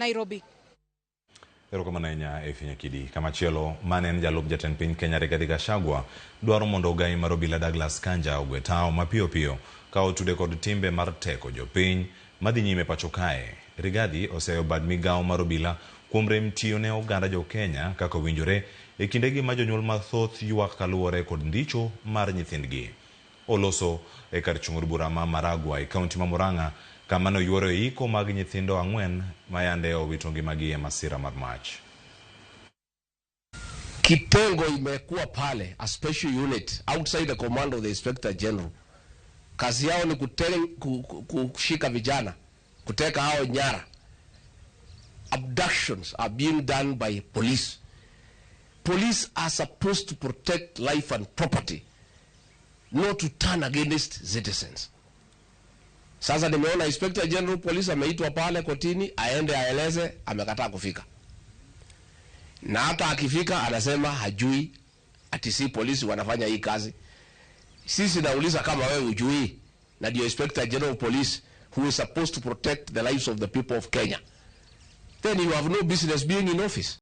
Nairobi. Erokomanenya efinya kidi kamachielo manen jalup jatend piny Kenya Rigathi Gachagua dwaro mondo Ogai mar Obila Douglas Kanja ogwe tao mapiyo piyo ka otude kod timbe mar teko jopiny madhi nyime pacho kae. Rigathi oseyo bad migawo mar Obila kuom rem tiyo ne oganda jo Kenya kaka owinjore e kindegi ma jonyuol mathoth ywak kaluwore kod ndicho mar nyithindgi. Oloso e kar chung'ur bura ma Maragwa e kaunti ma Murang'a kama noyuoro iko mag nyithindo 4 mayande owito ngimagi e masira mar mach. Kitengo imekuwa pale, a special unit outside the command of the Inspector General. Kazi yao ni kushika vijana, kuteka hao nyara. Abductions are being done by police. Police are supposed to protect life and property, not to turn against citizens. Sasa nimeona Inspector General Police ameitwa pale kotini aende aeleze, amekataa kufika. Na hata akifika anasema hajui ati si polisi wanafanya hii kazi. Sisi nauliza kama wewe hujui na ndio Inspector General Police who is supposed to protect the lives of the people of Kenya, then you have no business being in office.